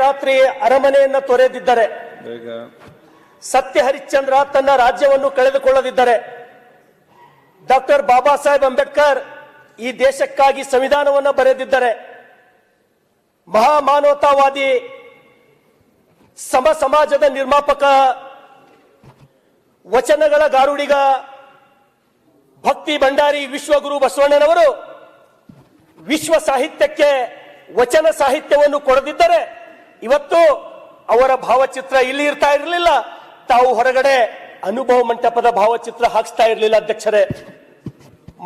ರಾತ್ರಿ ಅರಮನೆಯನ್ನ ತೊರೆದಿದ್ದರೆ, ಸತ್ಯ ಹರಿಶ್ಚಂದ್ರ ತನ್ನ ರಾಜ್ಯವನ್ನು ಕಳೆದುಕೊಳ್ಳದಿದ್ದರೆ, ಡಾಕ್ಟರ್ ಬಾಬಾ ಸಾಹೇಬ್ ಅಂಬೇಡ್ಕರ್ ಈ ದೇಶಕ್ಕಾಗಿ ಸಂವಿಧಾನವನ್ನು ಬರೆದಿದ್ದರೆ, ಮಹಾಮಾನವತಾವಾದಿ ಸಮ ಸಮಾಜದ ನಿರ್ಮಾಪಕ ವಚನಗಳ ಗಾರುಡಿಗ ಭಕ್ತಿ ಭಂಡಾರಿ ವಿಶ್ವಗುರು ಬಸವಣ್ಣನವರು ವಿಶ್ವ ಸಾಹಿತ್ಯಕ್ಕೆ ವಚನ ಸಾಹಿತ್ಯವನ್ನು ಕೊಡದಿದ್ದರೆ ಇವತ್ತು ಅವರ ಭಾವಚಿತ್ರ ಇಲ್ಲಿ ಇರ್ತಾ ಇರಲಿಲ್ಲ. ತಾವು ಹೊರಗಡೆ ಅನುಭವ ಮಂಟಪದ ಭಾವಚಿತ್ರ ಹಾಕಿಸ್ತಾ ಇರಲಿಲ್ಲ. ಅಧ್ಯಕ್ಷರೇ,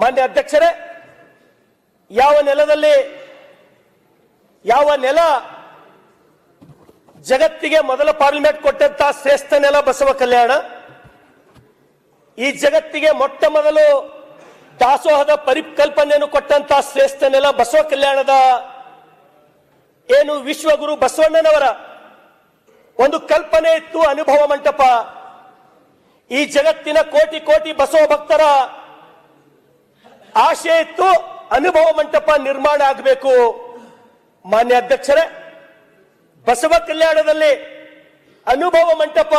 ಮಾನ್ಯ ಅಧ್ಯಕ್ಷರೇ, ಯಾವ ನೆಲ ಜಗತ್ತಿಗೆ ಮೊದಲ ಪಾರ್ಲಿಮೆಂಟ್ ಕೊಟ್ಟಂತ ಶ್ರೇಷ್ಠ ನೆಲ ಬಸವ ಕಲ್ಯಾಣ, ಈ ಜಗತ್ತಿಗೆ ಮೊಟ್ಟ ಮೊದಲು ದಾಸೋಹದ ಪರಿಕಲ್ಪನೆಯನ್ನು ಕೊಟ್ಟಂತ ಶ್ರೇಷ್ಠ ನೆಲ ಬಸವ ಕಲ್ಯಾಣದ ಏನು ವಿಶ್ವಗುರು ಬಸವಣ್ಣನವರ ಒಂದು ಕಲ್ಪನೆ ಇತ್ತು, ಅನುಭವ ಮಂಟಪ. ಈ ಜಗತ್ತಿನ ಕೋಟಿ ಕೋಟಿ ಬಸವ ಭಕ್ತರ ಆಶೆ ಇತ್ತು, ಅನುಭವ ಮಂಟಪ ನಿರ್ಮಾಣ ಆಗಬೇಕು. ಮಾನ್ಯ ಅಧ್ಯಕ್ಷರೇ, ಬಸವ ಕಲ್ಯಾಣದಲ್ಲಿ ಅನುಭವ ಮಂಟಪ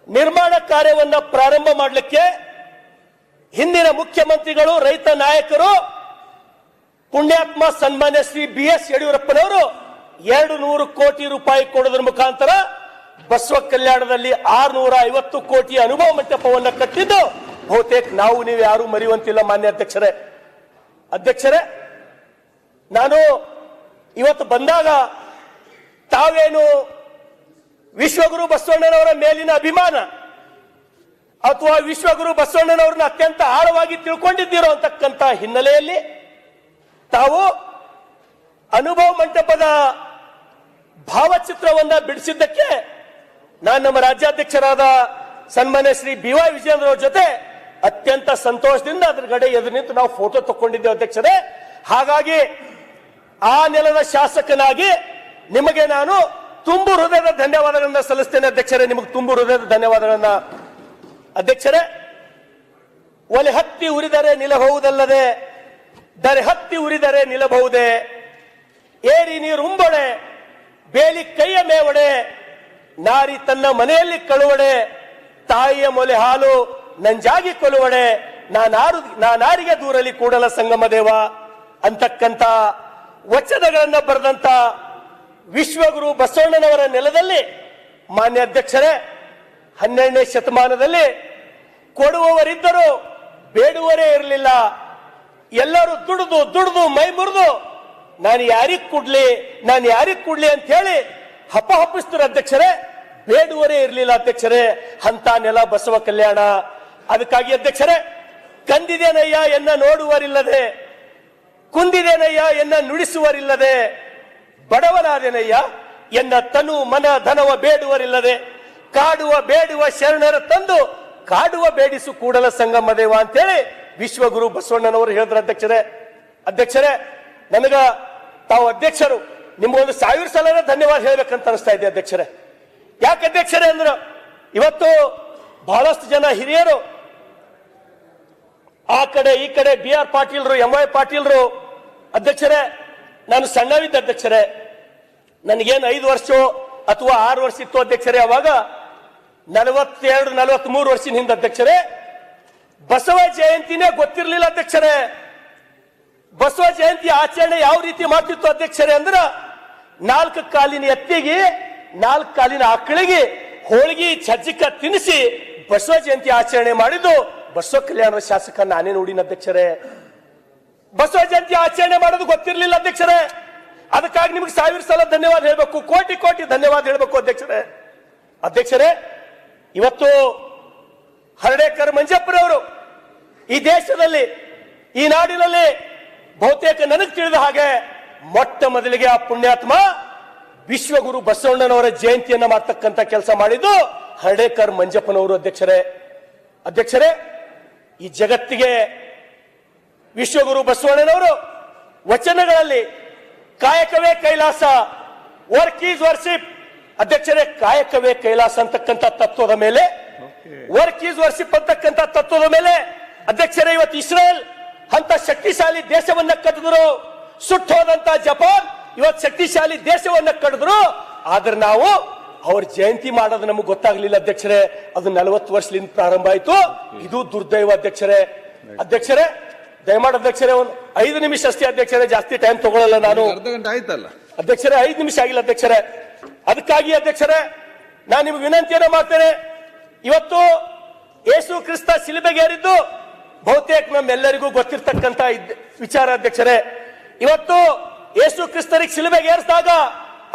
ನಿರ್ಮಾಣ ಕಾರ್ಯವನ್ನ ಪ್ರಾರಂಭ ಮಾಡಲಿಕ್ಕೆ ಹಿಂದಿನ ಮುಖ್ಯಮಂತ್ರಿಗಳು, ರೈತ ನಾಯಕರು, ಪುಣ್ಯಾತ್ಮ ಸನ್ಮಾನ್ಯ ಶ್ರೀ BS ಯಡಿಯೂರಪ್ಪನವರು 200 ಕೋಟಿ ರೂಪಾಯಿ ಕೊಡೋದ್ರ ಮುಖಾಂತರ ಬಸವ ಕಲ್ಯಾಣದಲ್ಲಿ 650 ಕೋಟಿ ಅನುಭವ ಮಂಟಪವನ್ನು ಕಟ್ಟಿದ್ದು ಬಹುತೇಕ ನೀವು ಯಾರು ಮರೆಯುವಂತಿಲ್ಲ. ಮಾನ್ಯ ಅಧ್ಯಕ್ಷರೇ, ನಾನು ಇವತ್ತು ಬಂದಾಗ ತಾವೇನು ವಿಶ್ವಗುರು ಬಸವಣ್ಣನವರ ಮೇಲಿನ ಅಭಿಮಾನ ಅಥವಾ ವಿಶ್ವಗುರು ಬಸವಣ್ಣನವರನ್ನ ಅತ್ಯಂತ ಆಳವಾಗಿ ತಿಳ್ಕೊಂಡಿದ್ದೀರೋ ಅಂತಕ್ಕಂಥ ಹಿನ್ನೆಲೆಯಲ್ಲಿ ತಾವು ಅನುಭವ ಮಂಟಪದ ಭಾವಚಿತ್ರವನ್ನ ಬಿಡಿಸಿದ್ದಕ್ಕೆ ನಾನು ನಮ್ಮ ರಾಜ್ಯಾಧ್ಯಕ್ಷರಾದ ಸನ್ಮಾನ್ಯ ಶ್ರೀ BY ವಿಜಯೇಂದ್ರ ಅವರ ಜೊತೆ ಅತ್ಯಂತ ಸಂತೋಷದಿಂದ ಅದ್ರ ಗಡೆ ಎದುರು ನಿಂತು ನಾವು ಫೋಟೋ ತಕ್ಕೊಂಡಿದ್ದೇವೆ ಅಧ್ಯಕ್ಷರೇ. ಹಾಗಾಗಿ ಆ ನೆಲದ ಶಾಸಕನಾಗಿ ನಿಮಗೆ ನಾನು ತುಂಬು ಹೃದಯದ ಧನ್ಯವಾದಗಳನ್ನ ಸಲ್ಲಿಸ್ತೇನೆ ಅಧ್ಯಕ್ಷರೇ. ನಿಮಗೆ ತುಂಬು ಹೃದಯದ ಧನ್ಯವಾದಗಳನ್ನ ಅಧ್ಯಕ್ಷರೇ. ಒಲೆ ಹತ್ತಿ ಉರಿದರೆ ನಿಲ್ಲಬಹುದಲ್ಲದೆ, ದರೆ ಹತ್ತಿ ಉರಿದರೆ ನಿಲ್ಲಬಹುದೇ, ಏರಿ ನೀರುಂಬೊಡೆ, ಬೇಲಿ ಕೈಯ ಮೇವಡೆ, ನಾರಿ ತನ್ನ ಮನೆಯಲ್ಲಿ ಕಳುವಡೆ, ತಾಯಿಯ ಮೊಲೆ ಹಾಲು ನಂಜಾಗಿ ಕೊಲುವಡೆ, ನಾನಾರಿಗೆ ದೂರಲಿ ಕೂಡಲ ಸಂಗಮ ದೇವ ಅಂತಕ್ಕಂಥ ವಚನಗಳನ್ನ ಬರೆದಂತ ವಿಶ್ವಗುರು ಬಸವಣ್ಣನವರ ನೆಲದಲ್ಲಿ ಮಾನ್ಯ ಅಧ್ಯಕ್ಷರೇ 12ನೇ ಶತಮಾನದಲ್ಲಿ ಕೊಡುವವರಿದ್ದರು, ಬೇಡುವರೇ ಇರಲಿಲ್ಲ. ಎಲ್ಲರೂ ದುಡಿದು ಮೈ ಮುರಿದು ನಾನು ಯಾರಿಗ್ ಕೊಡ್ಲಿ ಅಂತ ಹೇಳಿ ಹಪ್ಪಿಸ್ತಾರೆ ಅಧ್ಯಕ್ಷರೇ. ಬೇಡುವರೇ ಇರಲಿಲ್ಲ ಅಧ್ಯಕ್ಷರೇ. ಅಂತ ನೆಲ ಬಸವ ಕಲ್ಯಾಣ. ಅದಕ್ಕಾಗಿ ಅಧ್ಯಕ್ಷರೇ, ಕಂದಿದೇನಯ್ಯ ಎನ್ನ ನೋಡುವರಿಲ್ಲದೆ, ಕುಂದಿದೇನಯ್ಯ ಎನ್ನ ನುಡಿಸುವರಿಲ್ಲದೆ, ಬಡವನಾದೇನಯ್ಯ ಎನ್ನ ತನು ಮನ ಧನವ ಬೇಡುವರಿಲ್ಲದೆ, ಕಾಡುವ ಬೇಡುವ ಶರಣರ ತಂದು ಕಾಡುವ ಬೇಡಿಸು ಕೂಡಲ ಸಂಗಮ ದೇವ ಅಂತೇಳಿ ವಿಶ್ವಗುರು ಬಸವಣ್ಣನವರು ಹೇಳಿದ್ರು ಅಧ್ಯಕ್ಷರೇ. ನನಗ ತಾವು ಅಧ್ಯಕ್ಷರು ನಿಮ್ಗೊಂದು 1000 ಸಲ ಧನ್ಯವಾದ ಹೇಳ್ಬೇಕಂತ ಅನಿಸ್ತಾ ಇದೆ ಅಧ್ಯಕ್ಷರೇ. ಯಾಕೆ ಅಧ್ಯಕ್ಷರೇ ಅಂದ್ರೆ ಇವತ್ತು ಬಹಳಷ್ಟು ಜನ ಹಿರಿಯರು ಆ ಕಡೆ ಈ ಕಡೆ BR ಪಾಟೀಲ್ರು, MY ಪಾಟೀಲ್ರು ಅಧ್ಯಕ್ಷರೇ, ನಾನು ಸಣ್ಣವಿದ್ದ ಅಧ್ಯಕ್ಷರೇ. ನನಗೇನು 5 ವರ್ಷ ಅಥವಾ 6 ವರ್ಷ ಇತ್ತು ಅಧ್ಯಕ್ಷರೇ. ಅವಾಗ 42-43 ವರ್ಷದ ಹಿಂದೆ ಅಧ್ಯಕ್ಷರೇ ಬಸವ ಜಯಂತಿನೇ ಗೊತ್ತಿರಲಿಲ್ಲ ಅಧ್ಯಕ್ಷರೇ. ಬಸವ ಜಯಂತಿ ಆಚರಣೆ ಯಾವ ರೀತಿ ಮಾಡ್ತಿತ್ತು ಅಧ್ಯಕ್ಷರೇ ಅಂದ್ರೆ 4 ಕಾಲಿನ ಎತ್ತಿಗೆ 4 ಕಾಲಿನ ಆಕಳಿಗೆ ಹೋಳಿಗೆ ಚಜ್ಜಿಕ ತಿನ್ನಿಸಿ ಬಸವ ಜಯಂತಿ ಆಚರಣೆ ಮಾಡಿದ್ದು ಬಸವ ಕಲ್ಯಾಣ ಶಾಸಕ ನಾನೇ ನೋಡಿನ ಅಧ್ಯಕ್ಷರೇ. ಬಸವ ಜಯಂತಿ ಆಚರಣೆ ಮಾಡೋದು ಗೊತ್ತಿರಲಿಲ್ಲ ಅಧ್ಯಕ್ಷರೇ. ಅದಕ್ಕಾಗಿ ನಿಮಗೆ 1000 ಸಲ ಧನ್ಯವಾದ ಹೇಳಬೇಕು, ಕೋಟಿ ಕೋಟಿ ಧನ್ಯವಾದ ಹೇಳಬೇಕು ಅಧ್ಯಕ್ಷರೇ. ಇವತ್ತು ಹರ್ಡೇಕರ್ ಮಂಜಪ್ಪರವರು ಈ ದೇಶದಲ್ಲಿ, ಈ ನಾಡಿನಲ್ಲಿ ಬಹುತೇಕ ನನಗೆ ತಿಳಿದ ಹಾಗೆ ಮೊಟ್ಟ ಮೊದಲಿಗೆ ಆ ಪುಣ್ಯಾತ್ಮ ವಿಶ್ವಗುರು ಬಸವಣ್ಣನವರ ಜಯಂತಿಯನ್ನ ಮಾಡ್ತಕ್ಕಂಥ ಕೆಲಸ ಮಾಡಿದ್ದು ಹರ್ಡೇಕರ್ ಮಂಜಪ್ಪನವರು ಅಧ್ಯಕ್ಷರೇ. ಈ ಜಗತ್ತಿಗೆ ವಿಶ್ವಗುರು ಬಸವಣ್ಣನವರು ವಚನಗಳಲ್ಲಿ ಕಾಯಕವೇ ಕೈಲಾಸ, ವರ್ಕ್ ಈಸ್ ವರ್ಶಿಪ್ ಅಧ್ಯಕ್ಷರೇ. ಕಾಯಕವೇ ಕೈಲಾಸ ಅಂತಕ್ಕಂಥ ತತ್ವದ ಮೇಲೆ, ವರ್ಕ್ ಈಸ್ ವರ್ಶಿಪ್ ಅಂತಕ್ಕಂಥ ತತ್ವದ ಮೇಲೆ ಅಧ್ಯಕ್ಷರೇ ಇವತ್ತು ಇಸ್ರೇಲ್ ಅಂತ ಶಕ್ತಿಶಾಲಿ ದೇಶವನ್ನ ಕಟ್ಟಿದ್ರು, ಸುಟ್ಟೋದಂತ ಜಪಾನ್ ಇವತ್ತು ಶಕ್ತಿಶಾಲಿ ದೇಶವನ್ನ ಕಡಿದ್ರು. ಆದ್ರೆ ನಾವು ಅವ್ರ ಜಯಂತಿ ಮಾಡೋದು ನಮಗೆ ಗೊತ್ತಾಗ್ಲಿಲ್ಲ ಅಧ್ಯಕ್ಷರೇ. ಅದು 40 ವರ್ಷದಿಂದ ಪ್ರಾರಂಭ ಆಯ್ತು. ಇದು ದುರ್ದೈವ ಅಧ್ಯಕ್ಷರೇ. ಅಧ್ಯಕ್ಷರೇ ದಯಮಾಡಿ ಅಧ್ಯಕ್ಷರೇ, ಒಂದು 5 ನಿಮಿಷ ಅಷ್ಟೇ ಅಧ್ಯಕ್ಷರೇ, ಜಾಸ್ತಿ ಟೈಮ್ ತಗೊಳ್ಳಲ್ಲ ನಾನು. ಅರ್ಧ ಗಂಟೆ ಆಯ್ತಲ್ಲ ಅಧ್ಯಕ್ಷರೇ, 5 ನಿಮಿಷ ಆಗಿಲ್ಲ ಅಧ್ಯಕ್ಷರೇ. ಅದಕ್ಕಾಗಿ ಅಧ್ಯಕ್ಷರೇ ನಾನು ನಿಮ್ಗೆ ವಿನಂತಿಯನ್ನು ಮಾಡ್ತೇನೆ. ಇವತ್ತು ಯೇಸು ಕ್ರಿಸ್ತ ಶಿಲುಬೆಗೇರಿದ್ದು ಬಹುತೇಕ ನಮ್ಮೆಲ್ಲರಿಗೂ ಗೊತ್ತಿರ್ತಕ್ಕಂತ ವಿಚಾರ ಅಧ್ಯಕ್ಷರೇ. ಇವತ್ತು ಯೇಸು ಕ್ರಿಸ್ತರಿಗೆ ಶಿಲುಬೆಗೆ ಏರಿಸಿದಾಗ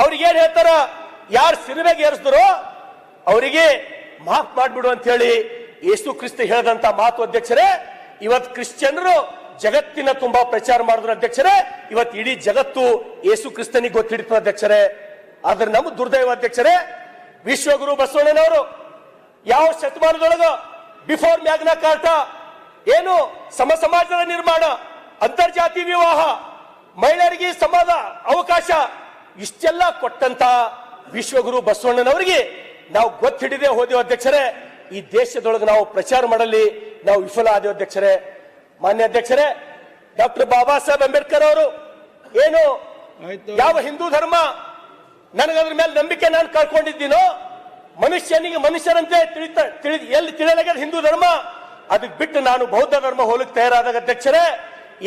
ಅವ್ರಿಗೆ ಏನ್ ಹೇಳ್ತಾರ, ಯಾರು ಶಿಲುಬೆಗೆ ಏರಿಸಿದ್ರು ಅವರಿಗೆ ಮಾಫ್ ಮಾಡ್ಬಿಡು ಅಂತ ಹೇಳಿ ಯೇಸು ಕ್ರಿಸ್ತ ಹೇಳಿದಂತ ಮಾತು ಅಧ್ಯಕ್ಷರೇ. ಇವತ್ತು ಕ್ರಿಶ್ಚಿಯನ್ರು ಜಗತ್ತಿನ ತುಂಬಾ ಪ್ರಚಾರ ಮಾಡಿದ್ರು ಅಧ್ಯಕ್ಷರೇ. ಇವತ್ತು ಇಡೀ ಜಗತ್ತು ಯೇಸು ಕ್ರಿಸ್ತನಿಗೆ ಗೊತ್ತಿಡ್ತದೆ ಅಧ್ಯಕ್ಷರೇ. ಆದ್ರೆ ನಮ್ಮ ದುರ್ದೈವ ಅಧ್ಯಕ್ಷರೇ, ವಿಶ್ವಗುರು ಬಸವಣ್ಣನವರು ಯಾವ ಶತಮಾನದೊಳಗ ಬಿಫೋರ್ ಮ್ಯಾಗ್ನಾ ಕಾರ್ಟಾ ಏನು ಸಮ ಸಮಾಜದ ನಿರ್ಮಾಣ, ಅಂತರ್ಜಾತಿ ವಿವಾಹ, ಮಹಿಳೆಯರಿಗೆ ಸಮಾನ ಅವಕಾಶ ಇಷ್ಟೆಲ್ಲ ಕೊಟ್ಟಂತ ವಿಶ್ವಗುರು ಬಸವಣ್ಣನವರಿಗೆ ನಾವು ಗೊತ್ತಿಡದೆ ಹೋದೆವು ಅಧ್ಯಕ್ಷರೇ. ಈ ದೇಶದೊಳಗೆ ನಾವು ಪ್ರಚಾರ ಮಾಡಲಿ ನಾವು ವಿಫಲ ಆದೇವು ಅಧ್ಯಕ್ಷರೇ. ಮಾನ್ಯ ಅಧ್ಯಕ್ಷರೇ, ಡಾಕ್ಟರ್ ಬಾಬಾ ಸಾಹೇಬ್ ಅಂಬೇಡ್ಕರ್ ಅವರು ಏನು ಯಾವ ಹಿಂದೂ ಧರ್ಮ ನನಗದ್ರ ಮೇಲೆ ನಂಬಿಕೆ ನಾನು ಕಳ್ಕೊಂಡಿದ್ದೀನೋ, ಮನುಷ್ಯನಿಗೆ ಮನುಷ್ಯರಂತೆ ಎಲ್ಲಿ ತಿಳಿಯಲಾಗ್ಯದ ಹಿಂದೂ ಧರ್ಮ, ಅದಕ್ಕೆ ಬಿಟ್ಟು ನಾನು ಬೌದ್ಧ ಧರ್ಮ ಹೋಲಕ್ಕೆ ತಯಾರಾದಾಗ ಅಧ್ಯಕ್ಷರೇ,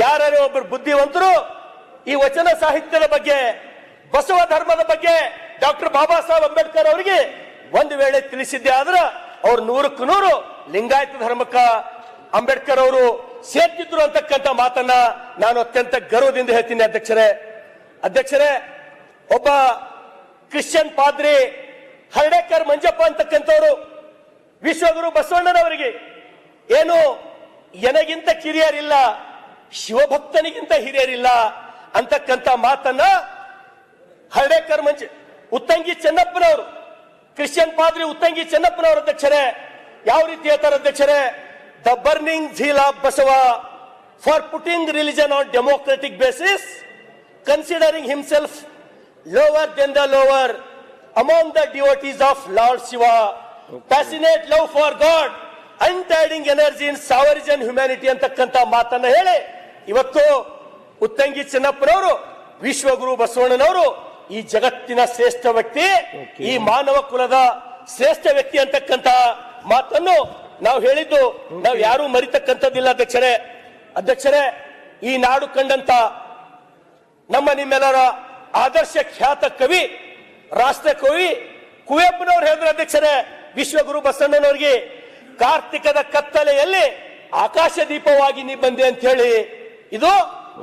ಯಾರ್ಯಾರೋ ಒಬ್ಬರು ಬುದ್ಧಿವಂತರು ಈ ವಚನ ಸಾಹಿತ್ಯದ ಬಗ್ಗೆ, ಬಸವ ಧರ್ಮದ ಬಗ್ಗೆ ಡಾಕ್ಟರ್ ಬಾಬಾ ಸಾಹೇಬ್ ಅಂಬೇಡ್ಕರ್ ಅವರಿಗೆ ಒಂದು ವೇಳೆ ತಿಳಿಸಿದ್ದೆ ಆದ್ರೆ ಅವ್ರು 100ಕ್ಕೆ 100 ಲಿಂಗಾಯತ ಧರ್ಮಕ್ಕ ಅಂಬೇಡ್ಕರ್ ಅವರು ಸೇರ್ತಿದ್ರು ಅಂತಕ್ಕಂಥ ಮಾತನ್ನ ನಾನು ಅತ್ಯಂತ ಗರ್ವದಿಂದ ಹೇಳ್ತೀನಿ ಅಧ್ಯಕ್ಷರೇ. ಅಧ್ಯಕ್ಷರೇ, ಒಬ್ಬ ಕ್ರಿಶ್ಚಿಯನ್ ಪಾದ್ರಿ ಹರ್ಡೇಕರ್ ಮಂಜಪ್ಪ ಅಂತಕ್ಕಂಥವ್ರು ವಿಶ್ವಗುರು ಬಸವಣ್ಣನವರಿಗೆ ಏನು ಎನಗಿಂತ ಕಿರಿಯರಿಲ್ಲ, ಶಿವಭಕ್ತನಿಗಿಂತ ಹಿರಿಯರಿಲ್ಲ ಅಂತಕ್ಕಂಥ ಮಾತನ್ನ ಹರ್ಡೇಕರ್ ಉತ್ತಂಗಿ ಚೆನ್ನಪ್ಪನವರು, ಕ್ರಿಶ್ಚಿಯನ್ ಪಾದ್ರಿ ಉತ್ತಂಗಿ ಚೆನ್ನಪ್ಪನವರು ಅಧ್ಯಕ್ಷರೇ ಯಾವ ರೀತಿ ಹೇಳ್ತಾರೆ ಅಧ್ಯಕ್ಷರೇ, the burning zeal of Basava for putting religion on democratic basis, considering himself lower than the lower among the devotees of Lord Shiva, passionate love for God, untiring energy in sovereign humanity ಅಂತಕ್ಕಂಥ ಮಾತನ್ನ ಹೇಳಿ ಇವತ್ತು ಉತ್ತಂಗಿ ಚೆನ್ನಪ್ಪನವರು ವಿಶ್ವಗುರು ಬಸವಣ್ಣನವರು ಈ ಜಗತ್ತಿನ ಶ್ರೇಷ್ಠ ವ್ಯಕ್ತಿ, ಈ ಮಾನವ ಕುಲದ ಶ್ರೇಷ್ಠ ವ್ಯಕ್ತಿ ಅಂತಕ್ಕಂಥ ಮಾತನ್ನು ನಾವು ಹೇಳಿದ್ದು ನಾವು ಯಾರು ಮರಿತಕ್ಕಂಥದ್ದಿಲ್ಲ ಅಧ್ಯಕ್ಷರೇ. ಅಧ್ಯಕ್ಷರೇ, ಈ ನಾಡು ಕಂಡಂತ ನಮ್ಮ ನಿಮ್ಮೆಲ್ಲರ ಆದರ್ಶ ಖ್ಯಾತ ಕವಿ, ರಾಷ್ಟ್ರ ಕವಿ ಕುವೆಂಪುನವರು ಹೇಳಿದ್ರು ಅಧ್ಯಕ್ಷರೇ, ವಿಶ್ವಗುರು ಬಸವಣ್ಣನವರಿಗೆ ಕಾರ್ತಿಕದ ಕತ್ತಲೆಯಲ್ಲಿ ಆಕಾಶ ದೀಪವಾಗಿ ನೀ ಬಂದೆ ಅಂತ ಹೇಳಿ ಇದು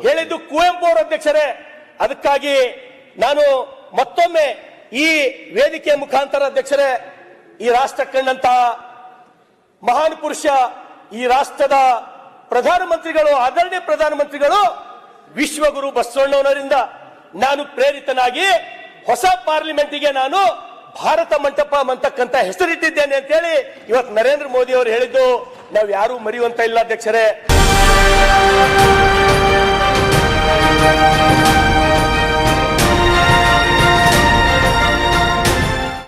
ಹೇಳಿದ್ದು ಕುವೆಂಪು ಅವರು ಅಧ್ಯಕ್ಷರೇ. ಅದಕ್ಕಾಗಿ ನಾನು ಮತ್ತೊಮ್ಮೆ ಈ ವೇದಿಕೆ ಮುಖಾಂತರ ಅಧ್ಯಕ್ಷರೇ, ಈ ರಾಷ್ಟ್ರ ಕಂಡಂತ ಮಹಾನ್ ಪುರುಷ, ಈ ರಾಷ್ಟ್ರದ ಪ್ರಧಾನಮಂತ್ರಿಗಳು, ಆದರಣೀಯ ಪ್ರಧಾನಮಂತ್ರಿಗಳು ವಿಶ್ವಗುರು ಬಸವಣ್ಣನವರಿಂದ ನಾನು ಪ್ರೇರಿತನಾಗಿ ಹೊಸ ಪಾರ್ಲಿಮೆಂಟಿಗೆ ನಾನು ಭಾರತ ಮಂಟಪ ಅಂತಕ್ಕಂಥ ಹೆಸರಿಟ್ಟಿದ್ದೇನೆ ಅಂತ ಹೇಳಿ ಇವತ್ತು ನರೇಂದ್ರ ಮೋದಿ ಅವರು ಹೇಳಿದ್ದು ನಾವು ಯಾರು ಮರೆಯುವಂತ ಇಲ್ಲ ಅಧ್ಯಕ್ಷರೇ.